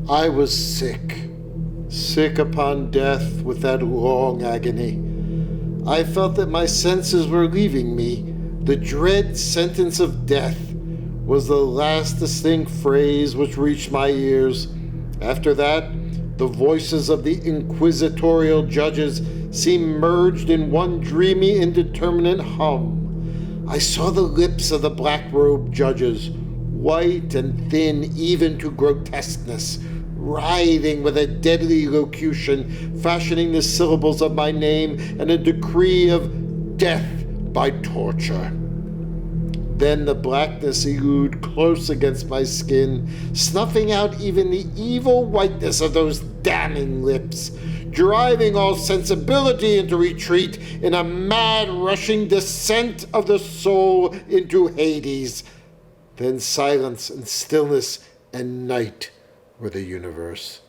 I was sick. Sick upon death with that long agony. I felt that my senses were leaving me. The dread sentence of death was the last distinct phrase which reached my ears. After that, the voices of the inquisitorial judges seemed merged in one dreamy, indeterminate hum. I saw the lips of the black-robed judges, white and thin even to grotesqueness, writhing with a deadly locution, fashioning the syllables of my name and a decree of death by torture. Then the blackness elude close against my skin, snuffing out even the evil whiteness of those damning lips, driving all sensibility into retreat in a mad rushing descent of the soul into Hades. Then silence and stillness and night were the universe.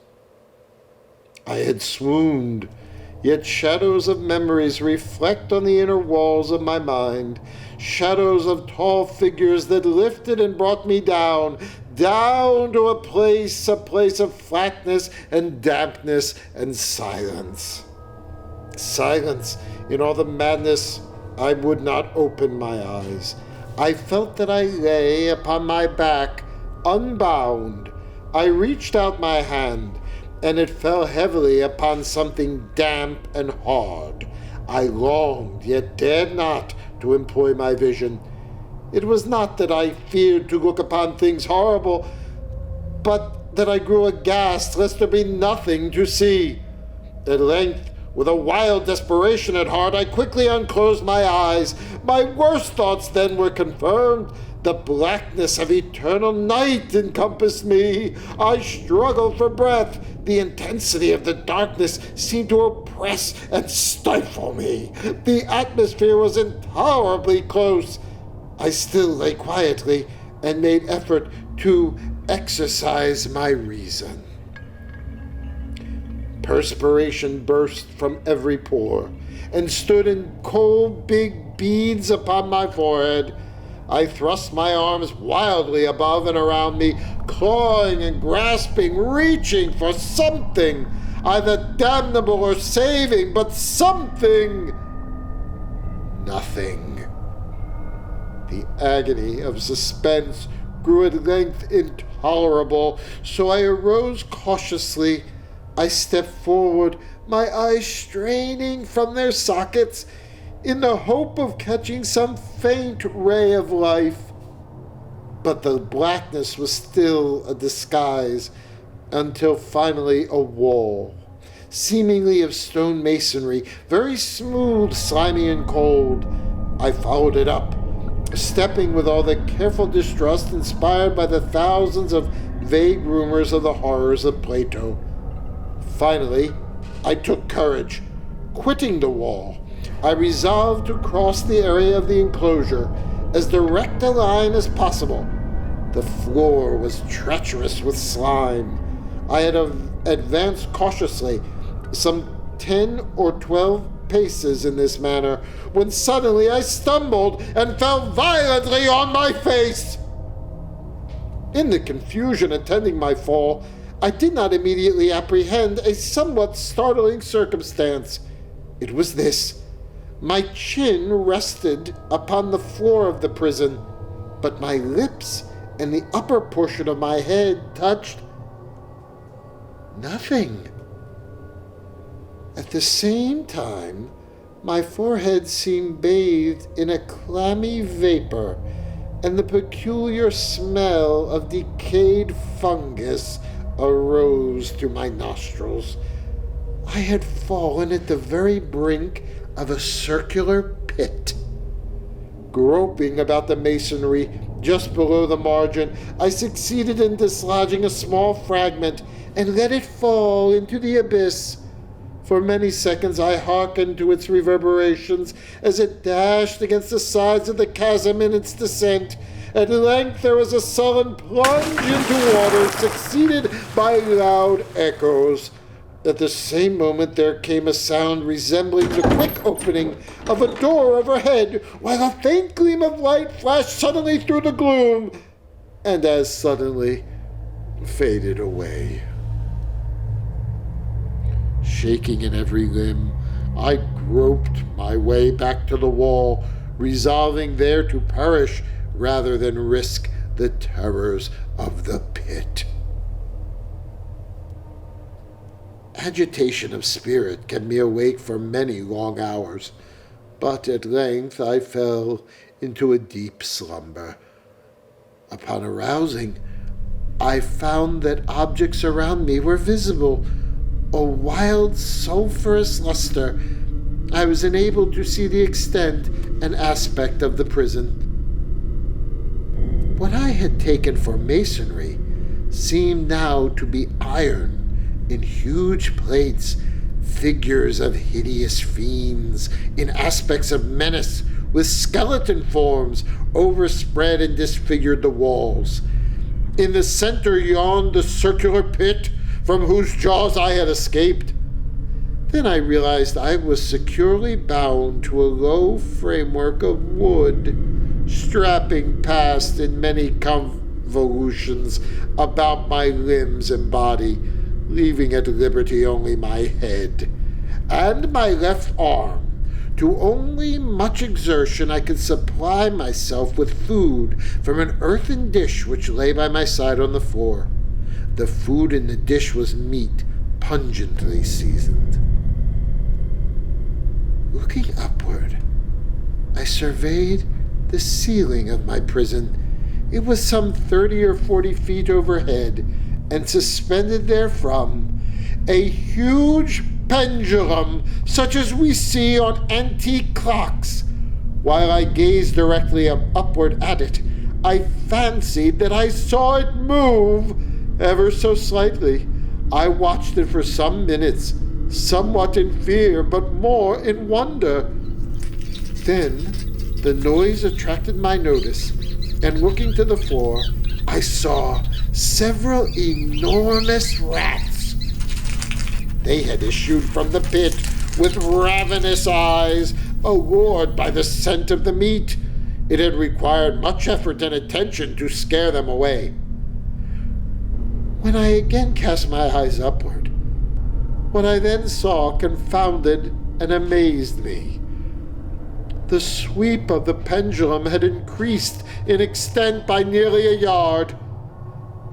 I had swooned, yet shadows of memories reflect on the inner walls of my mind, shadows of tall figures that lifted and brought me down to a place of flatness and dampness and silence. Silence. In all the madness, I would not open my eyes. I felt that I lay upon my back, unbound. I reached out my hand, and it fell heavily upon something damp and hard. I longed, yet dared not, to employ my vision. It was not that I feared to look upon things horrible, but that I grew aghast lest there be nothing to see. At length, with a wild desperation at heart, I quickly unclosed my eyes. My worst thoughts then were confirmed. The blackness of eternal night encompassed me. I struggled for breath. The intensity of the darkness seemed to oppress and stifle me. The atmosphere was intolerably close. I still lay quietly and made effort to exercise my reason. Perspiration burst from every pore and stood in cold big beads upon my forehead. I thrust my arms wildly above and around me, clawing and grasping, reaching for something, either damnable or saving, but something. Nothing. The agony of suspense grew at length intolerable, so I arose cautiously. I stepped forward, my eyes straining from their sockets, in the hope of catching some faint ray of life. But the blackness was still a disguise, until finally a wall, seemingly of stone masonry, very smooth, slimy, and cold. I followed it up, stepping with all the careful distrust inspired by the thousands of vague rumors of the horrors of Plato. Finally, I took courage. Quitting the wall, I resolved to cross the area of the enclosure as direct a line as possible. The floor was treacherous with slime. I had advanced cautiously, some 10 or 12 paces in this manner, when suddenly I stumbled and fell violently on my face. In the confusion attending my fall, I did not immediately apprehend a somewhat startling circumstance. It was this. My chin rested upon the floor of the prison, but my lips and the upper portion of my head touched nothing. At the same time, my forehead seemed bathed in a clammy vapor, and the peculiar smell of decayed fungus arose to my nostrils. I had fallen at the very brink of a circular pit. Groping about the masonry just below the margin, I succeeded in dislodging a small fragment and let it fall into the abyss. For many seconds I hearkened to its reverberations as it dashed against the sides of the chasm in its descent. At length there was a sullen plunge into water, succeeded by loud echoes. At the same moment there came a sound resembling the quick opening of a door overhead, while a faint gleam of light flashed suddenly through the gloom, and as suddenly faded away. Shaking in every limb, I groped my way back to the wall, resolving there to perish rather than risk the terrors of the pit. Agitation of spirit kept me awake for many long hours, but at length I fell into a deep slumber. Upon arousing, I found that objects around me were visible, a wild sulphurous luster. I was enabled to see the extent and aspect of the prison. What I had taken for masonry seemed now to be iron in huge plates, figures of hideous fiends in aspects of menace, with skeleton forms overspread and disfigured the walls. In the center yawned the circular pit from whose jaws I had escaped. Then I realized I was securely bound to a low framework of wood, strapping past in many convolutions about my limbs and body, leaving at liberty only my head and my left arm. To only much exertion I could supply myself with food from an earthen dish which lay by my side on the floor. The food in the dish was meat, pungently seasoned. Looking upward, I surveyed the ceiling of my prison. It was some 30 or 40 feet overhead, and suspended therefrom a huge pendulum such as we see on antique clocks. While I gazed directly upward at it, I fancied that I saw it move ever so slightly. I watched it for some minutes, somewhat in fear, but more in wonder. Then the noise attracted my notice, and looking to the floor, I saw several enormous rats. They had issued from the pit with ravenous eyes, allured by the scent of the meat. It had required much effort and attention to scare them away. When I again cast my eyes upward, what I then saw confounded and amazed me. The sweep of the pendulum had increased in extent by nearly a yard,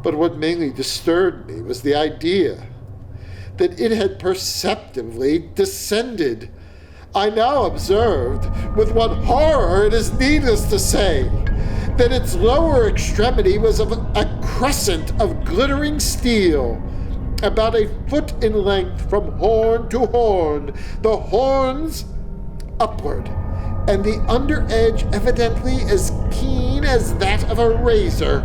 but what mainly disturbed me was the idea that it had perceptibly descended. I now observed, with what horror it is needless to say, that its lower extremity was of a crescent of glittering steel, about a foot in length from horn to horn, the horns upward, and the under edge evidently as keen as that of a razor,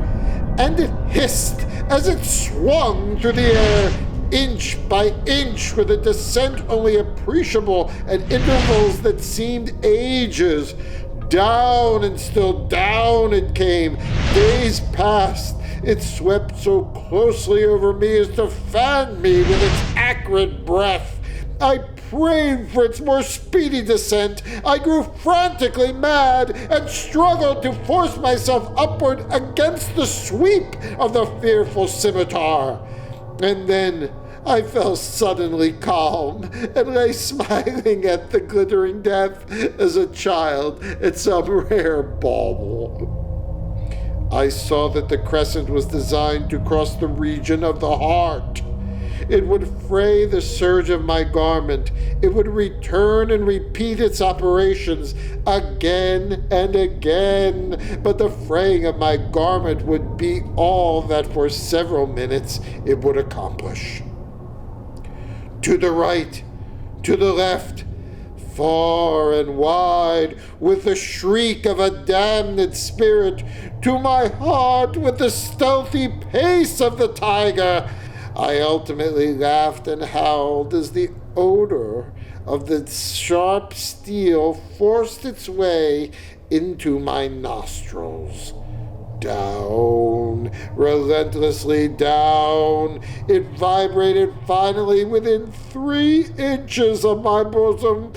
and it hissed as it swung through the air, inch by inch, with a descent only appreciable at intervals that seemed ages. Down and still down it came. Days passed. It swept so closely over me as to fan me with its acrid breath. I prayed for its more speedy descent. I grew frantically mad and struggled to force myself upward against the sweep of the fearful scimitar. And then I fell suddenly calm and lay smiling at the glittering death as a child at some rare bauble. I saw that the crescent was designed to cross the region of the heart. It would fray the serge of my garment. It would return and repeat its operations again and again. But the fraying of my garment would be all that for several minutes it would accomplish. To the right, to the left, far and wide, with the shriek of a damned spirit, to my heart with the stealthy pace of the tiger, I ultimately laughed and howled as the odor of the sharp steel forced its way into my nostrils. Down, relentlessly down, it vibrated finally within 3 inches of my bosom.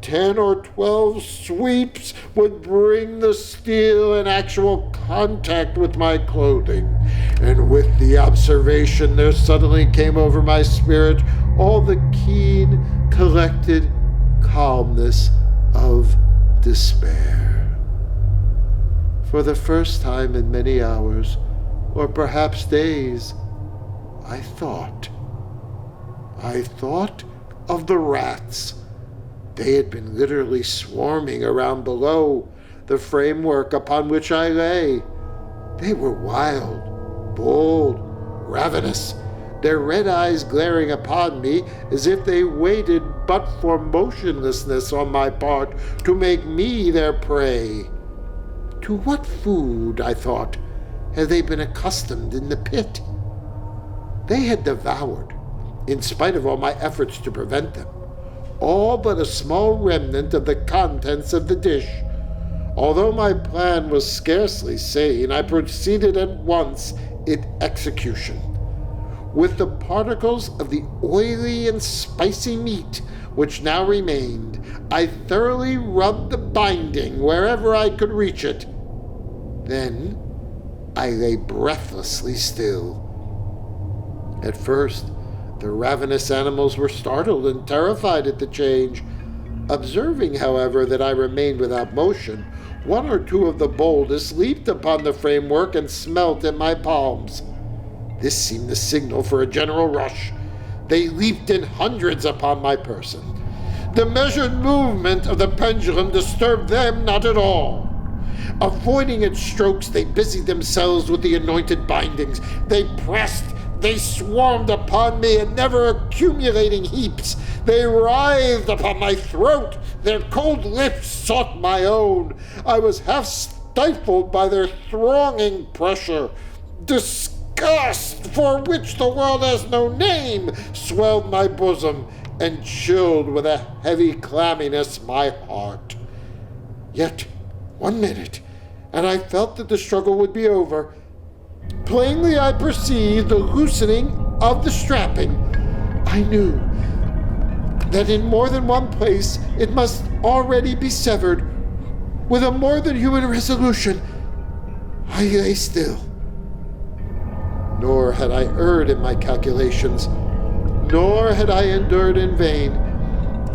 10 or 12 sweeps would bring the steel in actual contact with my clothing, and with the observation there suddenly came over my spirit all the keen, collected calmness of despair. For the first time in many hours, or perhaps days, I thought of the rats. They had been literally swarming around below the framework upon which I lay. They were wild, bold, ravenous, their red eyes glaring upon me as if they waited but for motionlessness on my part to make me their prey. To what food, I thought, had they been accustomed in the pit? They had devoured, in spite of all my efforts to prevent them, all but a small remnant of the contents of the dish. Although my plan was scarcely sane, I proceeded at once in execution. With the particles of the oily and spicy meat which now remained, I thoroughly rubbed the binding wherever I could reach it. Then I lay breathlessly still. At first, the ravenous animals were startled and terrified at the change. Observing, however, that I remained without motion, one or two of the boldest leaped upon the framework and smelt at my palms. This seemed the signal for a general rush. They leaped in hundreds upon my person. The measured movement of the pendulum disturbed them not at all. Avoiding its strokes, they busied themselves with the anointed bindings. They pressed, they swarmed upon me in never-accumulating heaps. They writhed upon my throat. Their cold lips sought my own. I was half stifled by their thronging pressure. Disgust, for which the world has no name, swelled my bosom and chilled with a heavy clamminess my heart. Yet 1 minute, and I felt that the struggle would be over. Plainly I perceived the loosening of the strapping. I knew that in more than one place it must already be severed. With a more than human resolution, I lay still. Nor had I erred in my calculations, nor had I endured in vain.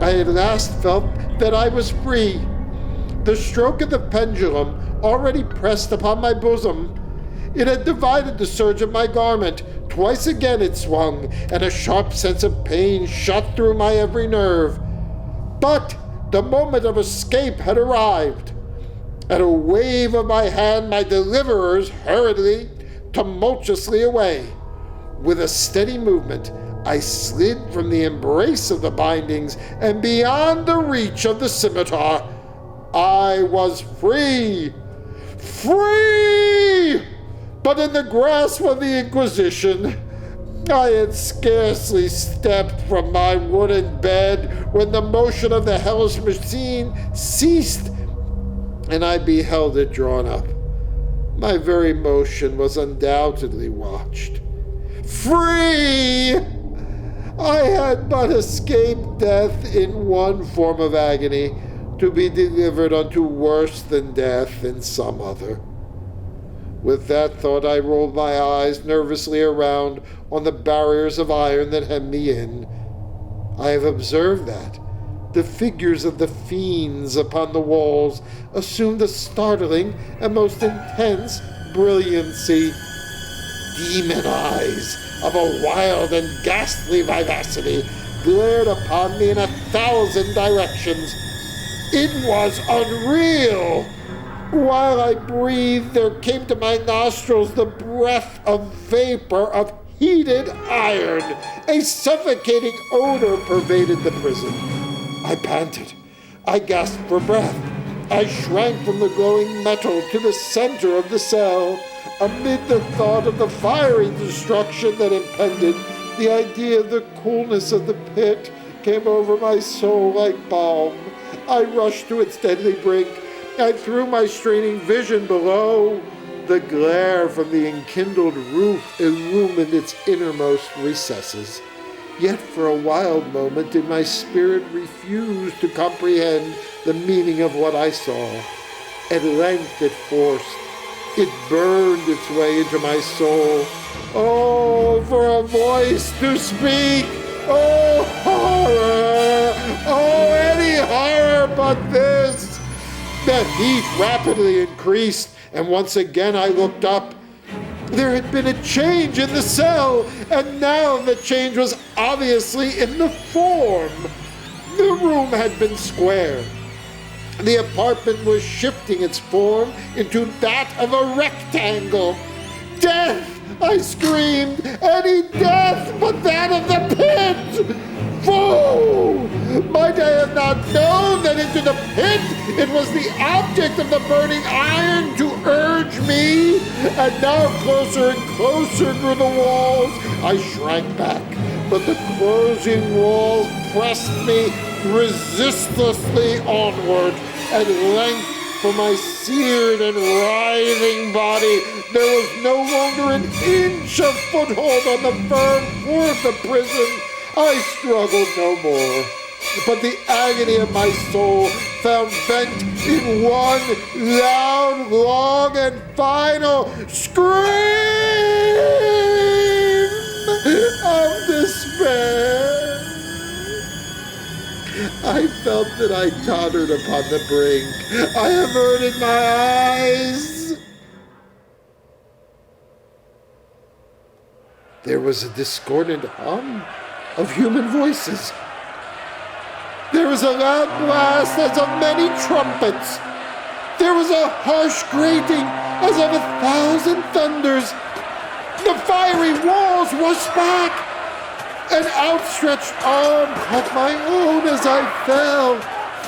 I at last felt that I was free. The stroke of the pendulum already pressed upon my bosom. It had divided the serge of my garment. Twice again it swung, and a sharp sense of pain shot through my every nerve. But the moment of escape had arrived. At a wave of my hand, my deliverers hurriedly, tumultuously away. With a steady movement, I slid from the embrace of the bindings and beyond the reach of the scimitar. I was free! Free! But in the grasp of the Inquisition, I had scarcely stepped from my wooden bed when the motion of the hellish machine ceased, and I beheld it drawn up. My very motion was undoubtedly watched. Free! I had but escaped death in one form of agony, to be delivered unto worse than death in some other. With that thought, I rolled my eyes nervously around on the barriers of iron that hemmed me in. I have observed that the figures of the fiends upon the walls assumed a startling and most intense brilliancy. Demon eyes of a wild and ghastly vivacity glared upon me in 1,000 directions. It was unreal. While I breathed, there came to my nostrils the breath of vapor of heated iron. A suffocating odor pervaded the prison. I panted. I gasped for breath. I shrank from the glowing metal to the center of the cell. Amid the thought of the fiery destruction that impended, the idea of the coolness of the pit came over my soul like balm. I rushed to its deadly brink. I threw my straining vision below. The glare from the enkindled roof illumined its innermost recesses. Yet for a wild moment did my spirit refuse to comprehend the meaning of what I saw. At length it forced. It burned its way into my soul. Oh, for a voice to speak! Oh, heat rapidly increased, and once again I looked up. There had been a change in the cell, and now the change was obviously in the form. The room had been square. The apartment was shifting its form into that of a rectangle. Death! I screamed. Any death but that of the pit! Fool! Might I have not known that into the pit it was the object of the burning iron to urge me? And now closer and closer drew the walls. I shrank back, but the closing walls pressed me resistlessly onward. At length, for my seared and writhing body, there was no longer an inch of foothold on the firm floor of the prison. I struggled no more, but the agony of my soul found vent in one loud, long, and final scream of despair. I felt that I tottered upon the brink. I averted my eyes. There was a discordant hum of human voices. There was a loud blast as of many trumpets. There was a harsh grating as of 1,000 thunders. The fiery walls rushed back. An outstretched arm caught my own as I fell,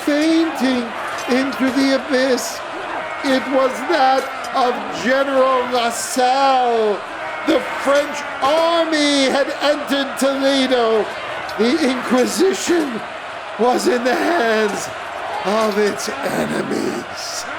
fainting into the abyss. It was that of General Lassalle. The French army had entered Toledo. The Inquisition was in the hands of its enemies.